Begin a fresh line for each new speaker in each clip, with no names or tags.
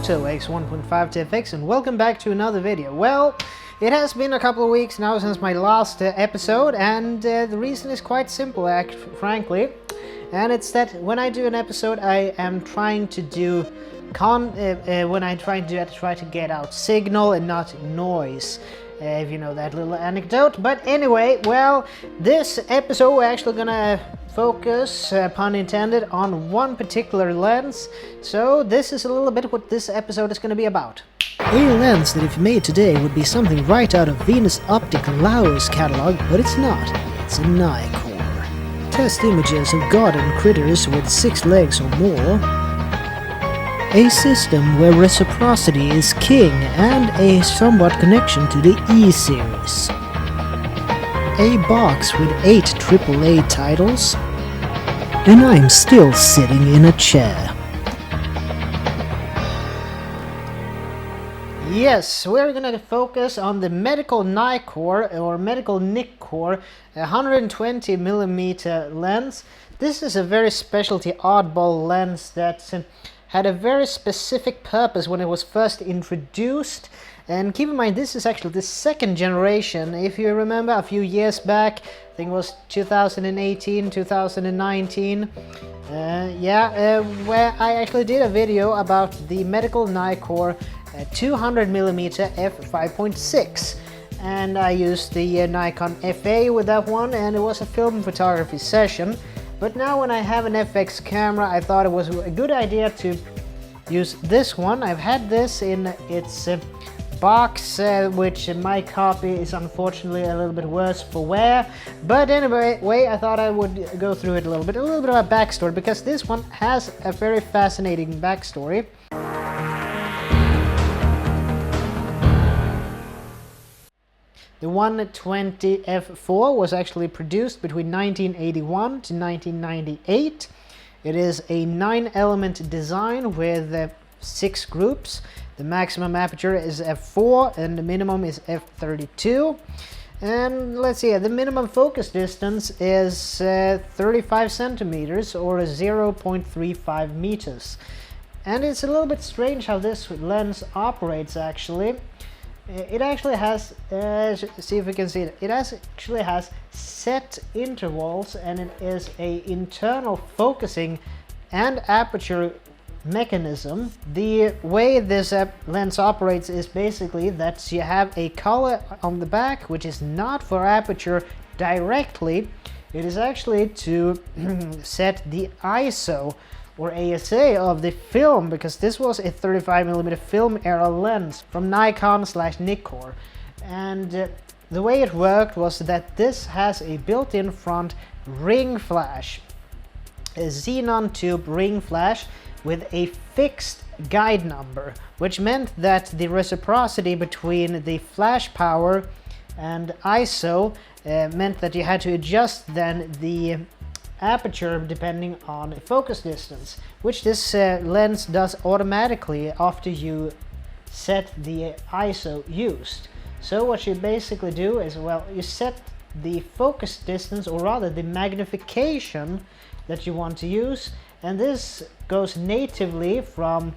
T.B.Photo X 1.5 TFX, and welcome back to another video. Well, it has been a couple of weeks now since my last episode, and the reason is quite simple, frankly. And it's that when I do an episode, I am trying to do try to get out signal and not noise. If you know that little anecdote. But anyway, well, this episode we're actually gonna focus, pun intended, on one particular lens. So this is a little bit what this episode is gonna be about. A lens that if made today would be something right out of Venus Optic Lauer's catalog, but it's not. It's a Nikkor. Test images of garden critters with 6 legs or more. A system where reciprocity is king and a somewhat connection to the E-series. A box with 8 AAA titles. And I'm still sitting in a chair. Yes, we're gonna focus on the Medical-Nikkor or Medical-Nikkor 120mm lens. This is a very specialty oddball lens that had a very specific purpose when it was first introduced. And keep in mind, this is actually the second generation. If you remember a few years back, I think it was 2018, 2019, where I actually did a video about the Medical-Nikkor 200mm f5.6. And I used the Nikon FA with that one, and it was a film photography session. But now when I have an FX camera, I thought it was a good idea to use this one. I've had this in its box, which my copy is unfortunately a little bit worse for wear. But anyway, I thought I would go through it a little bit of a backstory, because this one has a very fascinating backstory. The 120 f4 was actually produced between 1981 to 1998. It is a 9-element design with 6 groups. The maximum aperture is f4 and the minimum is f32. And let's see, the minimum focus distance is 35 centimeters or 0.35 meters. And it's a little bit strange how this lens operates actually. It actually has, see if we can see it, actually has set intervals, and it is a internal focusing and aperture mechanism. The way this lens operates is basically that you have a collar on the back, which is not for aperture directly. It is actually to set the ISO or ASA of the film, because this was a 35mm film era lens from Nikon/Nikkor. And the way it worked was that this has a built-in front ring flash, a xenon tube ring flash with a fixed guide number, which meant that the reciprocity between the flash power and ISO meant that you had to adjust then the aperture depending on focus distance, which this lens does automatically after you set the ISO used. So what you basically do is, well, you set the focus distance, or rather the magnification that you want to use, and this goes natively from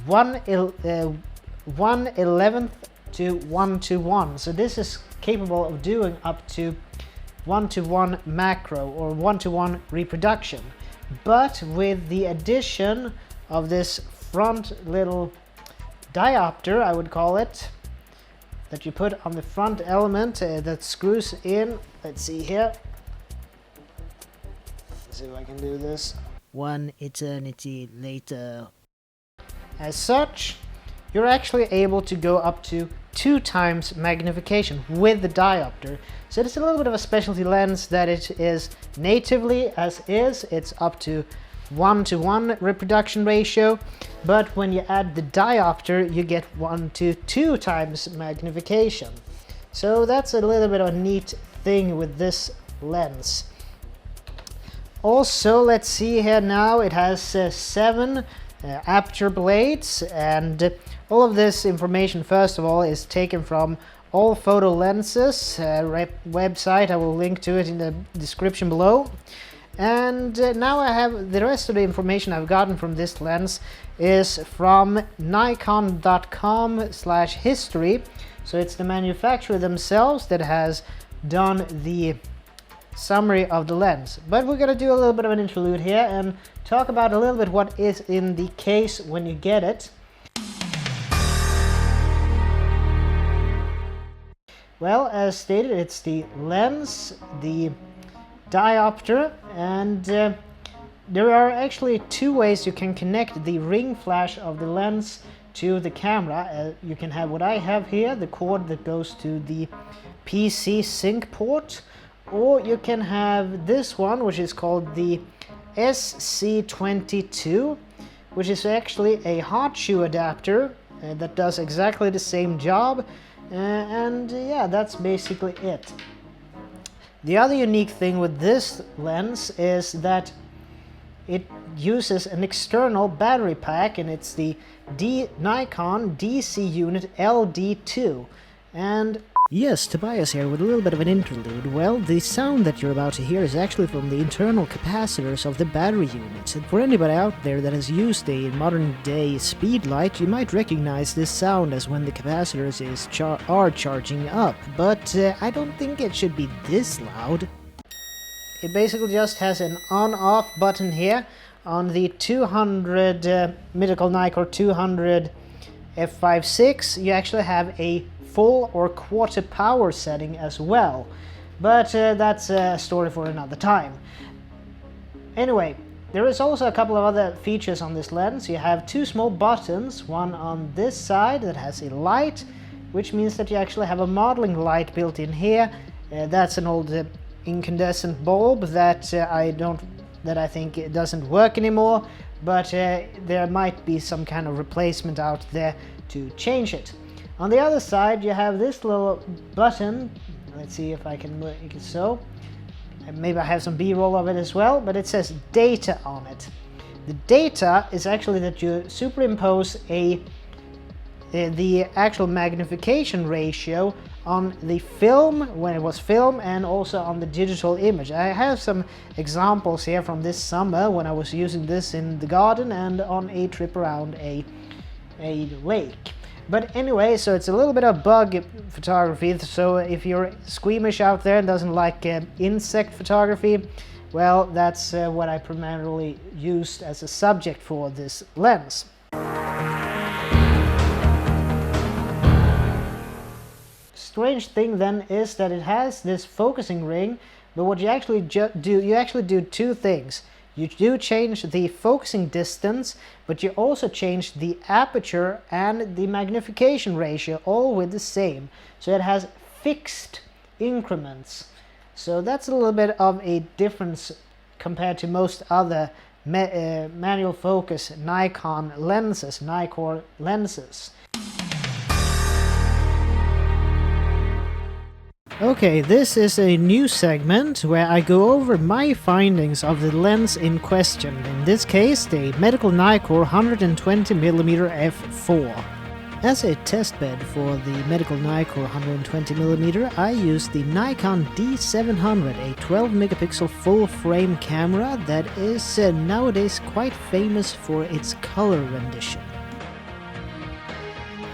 1/11 to 1:1. So this is capable of doing up to 1:1 macro or 1:1 reproduction. But with the addition of this front little diopter, I would call it, that you put on the front element that screws in, let's see here, let's see if I can do this, one eternity later. As such, you're actually able to go up to 2 times magnification with the diopter. So it's a little bit of a specialty lens that it is natively as is. It's up to 1:1 reproduction ratio, but when you add the diopter, you get 1 to 2 times magnification. So that's a little bit of a neat thing with this lens. Also, let's see here now, it has 7 aperture blades, and all of this information, first of all, is taken from All Photo Lenses website. I will link to it in the description below. And now I have the rest of the information I've gotten from this lens is from Nikon.com/history. So it's the manufacturer themselves that has done the summary of the lens. But we're gonna do a little bit of an interlude here and talk about a little bit what is in the case when you get it. Well, as stated, it's the lens, the diopter, and there are actually two ways you can connect the ring flash of the lens to the camera. You can have what I have here, the cord that goes to the PC sync port, or you can have this one, which is called the SC22, which is actually a hot shoe adapter that does exactly the same job. And yeah, that's basically it. The other unique thing with this lens is that it uses an external battery pack, and it's the Nikon DC unit LD2. And yes, Tobias here with a little bit of an interlude. Well, the sound that you're about to hear is actually from the internal capacitors of the battery unit. And for anybody out there that has used a modern day speed light, you might recognize this sound as when the capacitors are charging up, but I don't think it should be this loud. It basically just has an on-off button here. On the 200 Medical-Nikkor 200 f5.6, you actually have a full or quarter power setting as well, but that's a story for another time. Anyway, there is also a couple of other features on this lens. You have two small buttons, one on this side that has a light, which means that you actually have a modeling light built in here. That's an old incandescent bulb that I think it doesn't work anymore, but there might be some kind of replacement out there to change it. On the other side, you have this little button. Let's see if I can make it so. Maybe I have some B-roll of it as well, but it says data on it. The data is actually that you superimpose the actual magnification ratio on the film when it was filmed, and also on the digital image. I have some examples here from this summer when I was using this in the garden and on a trip around a lake. But anyway, so it's a little bit of bug photography, so if you're squeamish out there and doesn't like insect photography, well, that's what I primarily used as a subject for this lens. Strange thing then is that it has this focusing ring, but what you actually do two things. You do change the focusing distance, but you also change the aperture and the magnification ratio, all with the same. So it has fixed increments. So that's a little bit of a difference compared to most other manual focus Nikon lenses, Nikkor lenses. Okay, this is a new segment where I go over my findings of the lens in question, in this case the Medical-Nikkor 120mm f4. As a testbed for the Medical-Nikkor 120mm, I used the Nikon D700, a 12-megapixel full-frame camera that is nowadays quite famous for its color rendition.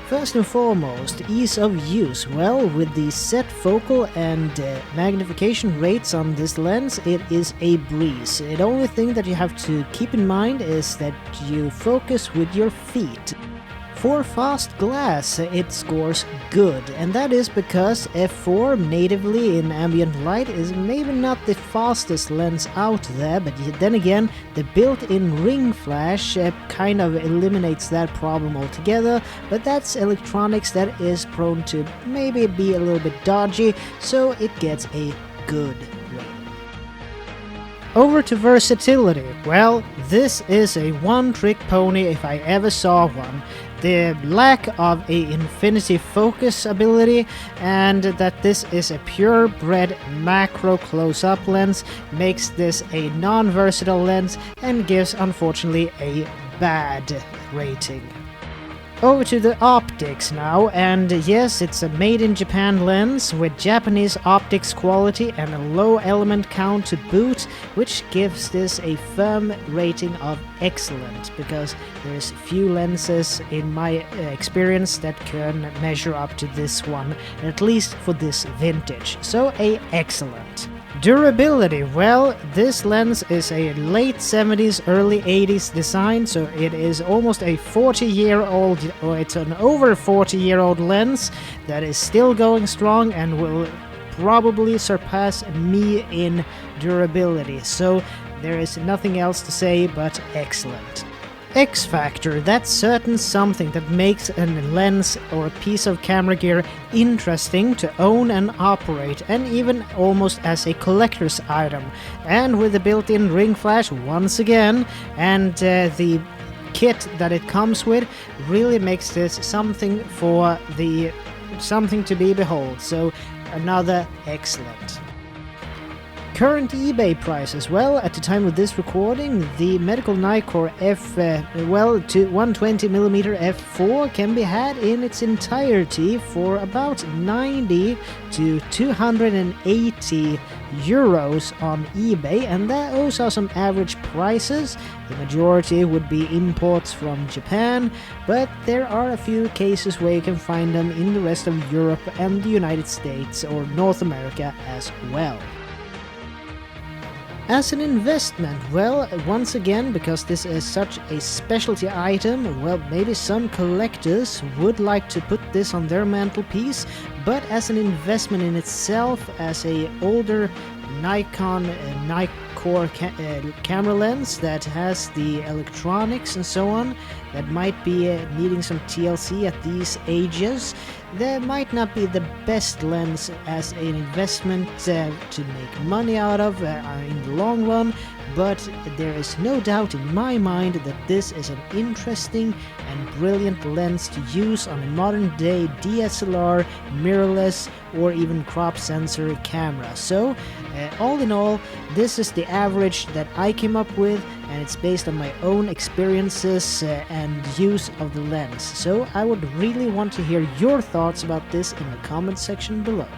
First and foremost, ease of use. Well, with the set focal and magnification rates on this lens, it is a breeze. The only thing that you have to keep in mind is that you focus with your feet. For fast glass, it scores good, and that is because f4 natively in ambient light is maybe not the fastest lens out there, but then again, the built-in ring flash kind of eliminates that problem altogether, but that's electronics that is prone to maybe be a little bit dodgy, so it gets a good rating. Over to versatility. Well, this is a one-trick pony if I ever saw one. The lack of a infinity focus ability and that this is a purebred macro close-up lens makes this a non-versatile lens and gives unfortunately a bad rating. Over to the optics now, and yes, it's a made-in-Japan lens with Japanese optics quality and a low element count to boot, which gives this a firm rating of excellent, because there's few lenses in my experience that can measure up to this one, at least for this vintage, so a excellent. Durability, well, this lens is a late 70s, early 80s design, so it is almost a 40-year-old, or it's an over 40-year-old lens that is still going strong and will probably surpass me in durability, so there is nothing else to say but excellent. X factor, that's certain something that makes a lens or a piece of camera gear interesting to own and operate, and even almost as a collector's item. And with the built-in ring flash once again, and the kit that it comes with really makes this something to be behold. So another excellent. Current eBay prices, well, at the time of this recording, the Medical-Nikkor 120mm f4 can be had in its entirety for about 90 to 280 euros on eBay, and those are some average prices. The majority would be imports from Japan, but there are a few cases where you can find them in the rest of Europe and the United States or North America as well. As an investment, well, once again, because this is such a specialty item, well, maybe some collectors would like to put this on their mantelpiece, but as an investment in itself, as a older Nikon Nikkor camera lens that has the electronics and so on, that might be needing some TLC at these ages, that might not be the best lens as an investment to make money out of in the long run, but there is no doubt in my mind that this is an interesting and brilliant lens to use on a modern day DSLR, mirrorless, or even crop sensor camera. So all in all, this is the average that I came up with, and it's based on my own experiences and use of the lens. So I would really want to hear your thoughts about this in the comment section below.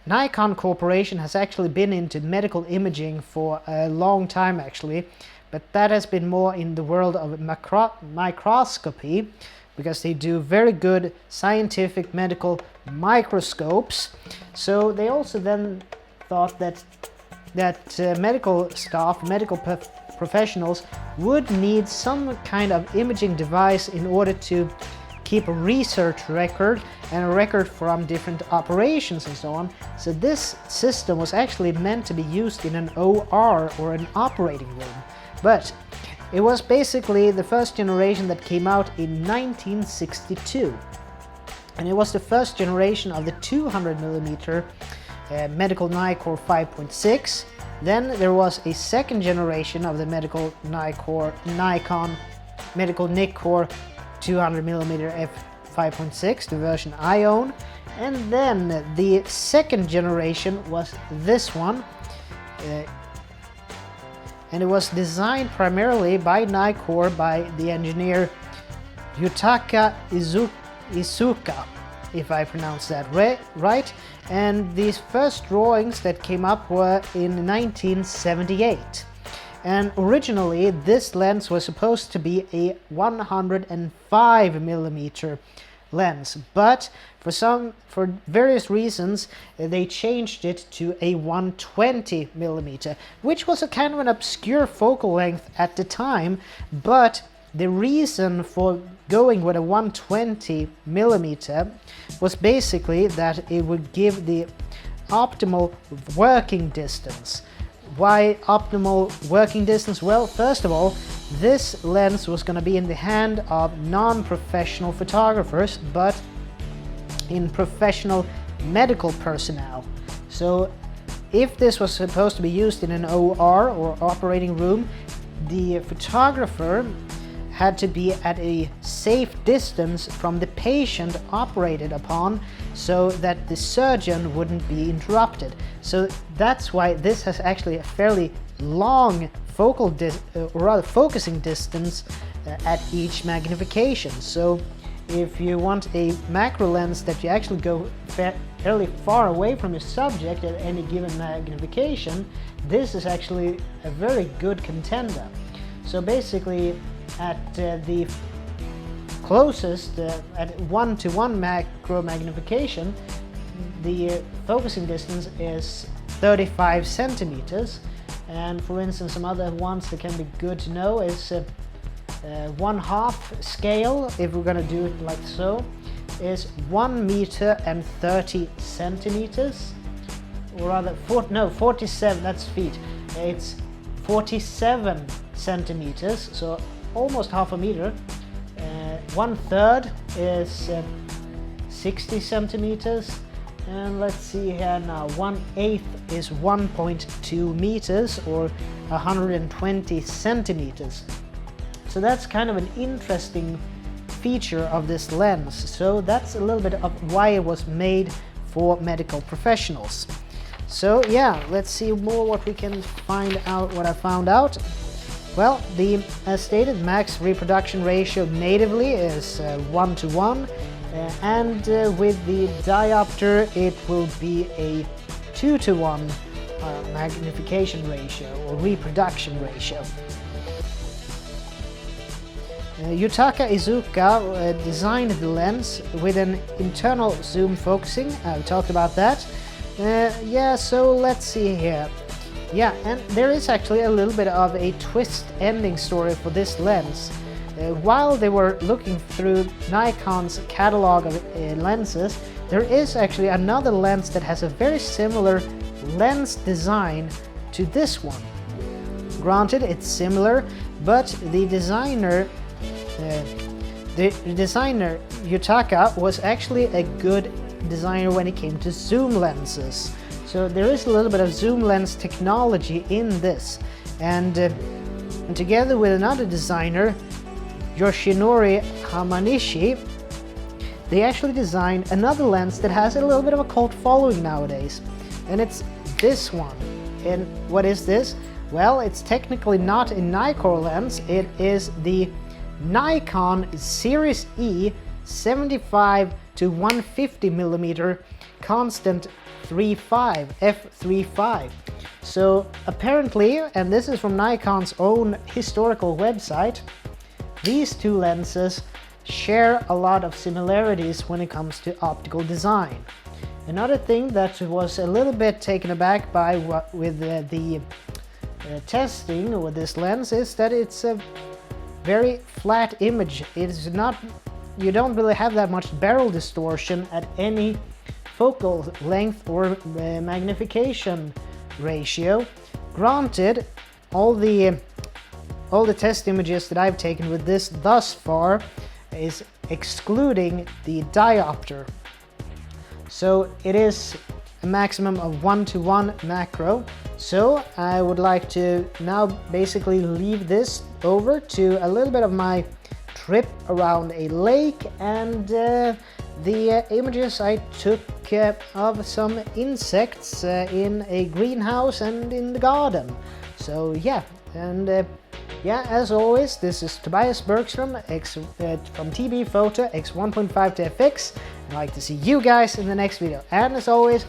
Nikon Corporation has actually been into medical imaging for a long time actually, but that has been more in the world of microscopy, because they do very good scientific medical microscopes. So they also then thought that medical staff, medical professionals would need some kind of imaging device in order to keep a research record and a record from different operations and so on. So this system was actually meant to be used in an OR, or an operating room. But it was basically the first generation that came out in 1962. And it was the first generation of the 200mm Medical-Nikkor 5.6. Then there was a second generation of the Nikon Medical-Nikkor 200mm f5.6, the version I own, and then the second generation was this one, and it was designed primarily by Nikkor by the engineer Yutaka Izuka, if I pronounce that right, and these first drawings that came up were in 1978. And originally this lens was supposed to be a 105mm lens, but for various reasons they changed it to a 120mm, which was a kind of an obscure focal length at the time, but the reason for going with a 120mm was basically that it would give the optimal working distance. Why optimal working distance? Well, first of all, this lens was going to be in the hand of non-professional photographers, but in professional medical personnel. So if this was supposed to be used in an OR, or operating room, the photographer had to be at a safe distance from the patient operated upon, so that the surgeon wouldn't be interrupted. So that's why this has actually a fairly long focal or rather focusing distance at each magnification. So if you want a macro lens that you actually go fairly far away from your subject at any given magnification, this is actually a very good contender. So basically at the closest, at 1:1 macro magnification, the focusing distance is 35 centimeters. And for instance, some other ones that can be good to know is 1/2 scale, if we're going to do it like so, is 1 meter and 30 centimeters, or rather 47, that's feet. It's 47 centimeters, so almost half a meter. 1/3 is 60 centimeters, and let's see here now, 1/8 is 1.2 meters or 120 centimeters. So that's kind of an interesting feature of this lens. So that's a little bit of why it was made for medical professionals. So yeah, let's see more what we can find out, what I found out. Well, the as stated max reproduction ratio natively is 1:1, and with the diopter it will be a 2:1 magnification ratio or reproduction ratio. Yutaka Izuka designed the lens with an internal zoom focusing. We talked about that. Yeah, so let's see here. Yeah, and there is actually a little bit of a twist ending story for this lens. While they were looking through Nikon's catalog of lenses, there is actually another lens that has a very similar lens design to this one. Granted, it's similar, but the designer Yutaka was actually a good designer when it came to zoom lenses. So there is a little bit of zoom lens technology in this, and together with another designer, Yoshinori Hamanishi, they actually designed another lens that has a little bit of a cult following nowadays, and it's this one. And what is this? Well, it's technically not a Nikkor lens, it is the Nikon Series E 75 to 150 millimeter constant 3.5 f3.5. So apparently, and this is from Nikon's own historical website, these two lenses share a lot of similarities when it comes to optical design. Another thing that was a little bit taken aback by with the testing with this lens is that it's a very flat image. It is not, you don't really have that much barrel distortion at any focal length or magnification ratio. Granted, all the test images that I've taken with this thus far is excluding the diopter. So it is a maximum of 1:1 macro. So I would like to now basically leave this over to a little bit of my trip around a lake and the images I took of some insects in a greenhouse and in the garden. So yeah, and yeah, as always, this is Tobias Bergström from T.B.Photo X1.5 to FX. I'd like to see you guys in the next video. And as always,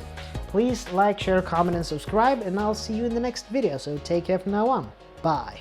please like, share, comment, and subscribe, and I'll see you in the next video. So take care from now on. Bye.